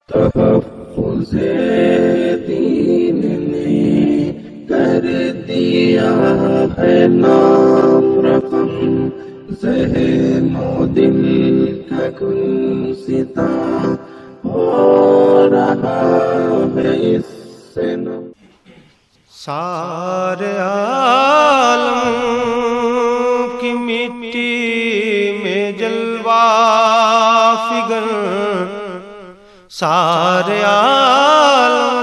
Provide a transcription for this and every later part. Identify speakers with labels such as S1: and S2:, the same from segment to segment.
S1: تحفظ دین نے کر دیا ہے نام رقم، ذہن و دل کا کل ستا ہو رہا ہے اس سے نم۔
S2: سارے عالم کی مٹی میں جلوہ فگر، سارے عالم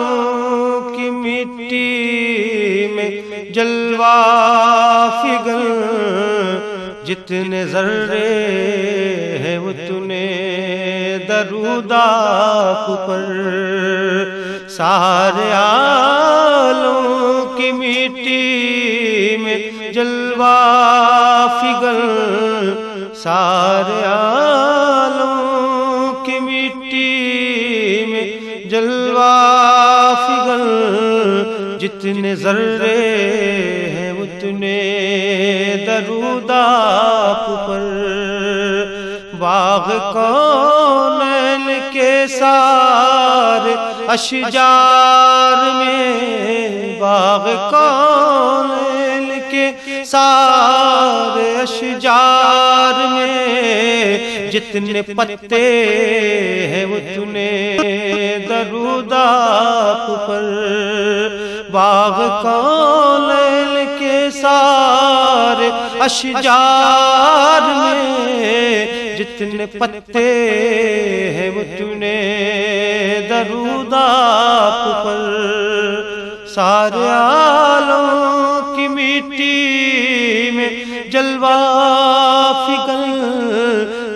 S2: کی مٹی میں جلوہ فگر، جتنے ذرے ہیں اتنے درود آپ پر، سارے عالم کی مٹی میں جلوہ فگر، سارے عالم کی مٹی میں جلوہ فگر، جتنے ذرے ہیں اتنے درود آپ پر، باغ کونین کے سارے اشجار میں، باغ کونین کے سارے اشجار میں، جتنے پتے ہیں اتنے درود آپ پر، باغ کونین کے سارے اشجار میں، جتنے پتے ہیں اتنے درود آپ پر، سارے عالم کی مٹی میں جلوہ فگر،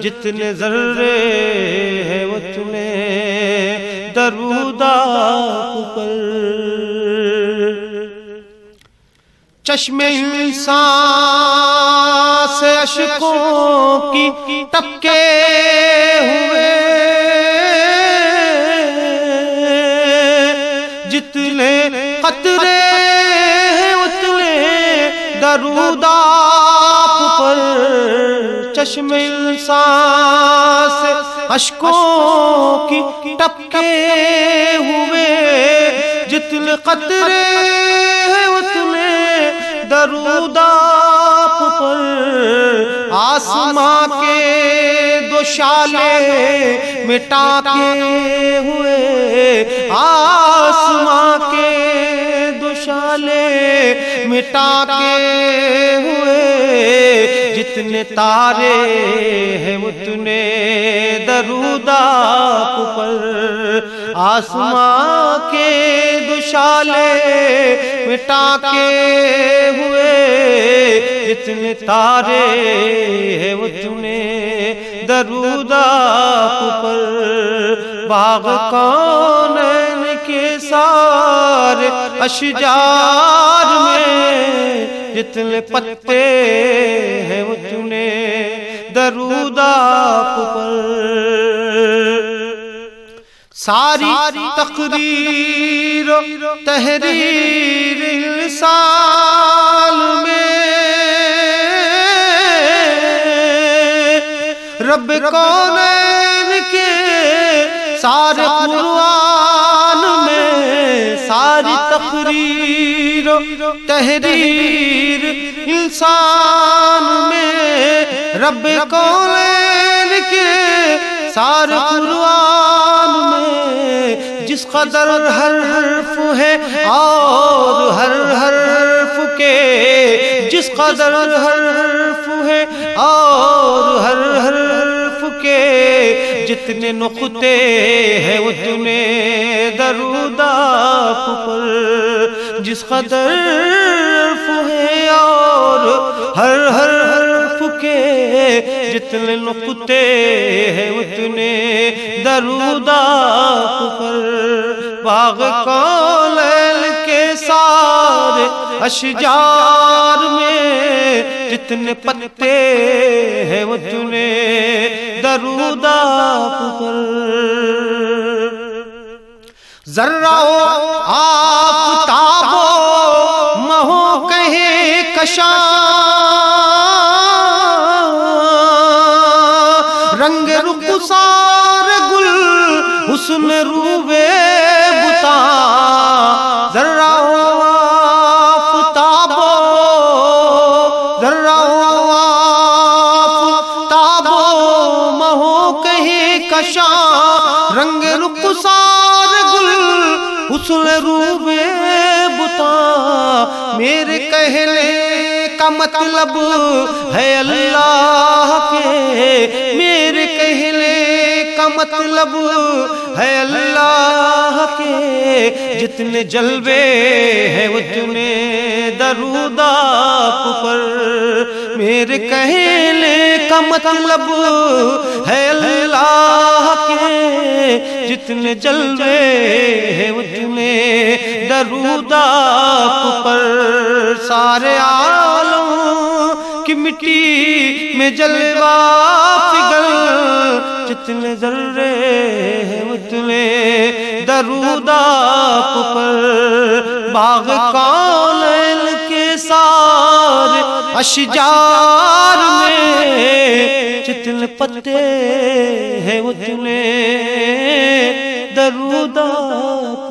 S2: جتنے ذرے ہیں اتنے درود آپ پر، چشم انسان سے اشکوں کی ٹپکے ہوئے، جتنے قطرے ہیں اتنے درود آپ پر، چشم انسان سے اشکوں کی ٹپکے ہوئے، جتنے قطرے ہیں اتنے درود آپ پر، آسماں کے دو شالے مٹا کے ہوئے، آسماں کے دو شالے مٹا کے ہوئے، جتنے تارے ہیں اتنے درود آپ پر، آسماں کے دو شالے مٹا کے ہوئے، جتنے تارے ہیں اتنے درود آپ پر، باغ کونین کے سارے اشجار میں، جتنے پتے ہیں اتنے درود آپ پر، ساری تقریر و تحریر انسان میں، رب کونین کے سارے قرآن میں، ساری تقریر و تحریر انسان میں، رب کونین کے سارے قرآن میں، جس قدر حرف ہے اور ہر حرف کے، جس قدر حرف ہے اور ہر حرف کے، جتنے نقطے ہیں اتنے درود آپ پر، جس قدر حرف ہے اور ہر حرف کے، جتنے نقطے ہیں اتنے درود آپ پر، باغ کونین کے سارے اشجار میں، جتنے پتے ہیں اتنے درود آپ پر، ذرہ آفتاب و مہو کہے کشاں، رنگ رخسار گل حسن روبے بتا ذرہ آفتابو ذرہ آفتابو مہو کہیں کشاں رنگ رخسار گل حسن روبے بتا میرے کہنے کا مطلب ہے اللہ کے میرے کہنے کا مطلب ہے اللہ کے جتنے جلوے ہیں اتنے درود آپ پر میرے کہنے کا مطلب ہے اللہ کے جتنے جلوے ہیں اتنے درود آپ پر سارے عالم کی مٹی میں جلوہ فگر جتنے ذرے ہیں اتنے درود آپ پر باغ کونین کے سارے اشجار میں جتنے پتے ہیں اتنے درود آپ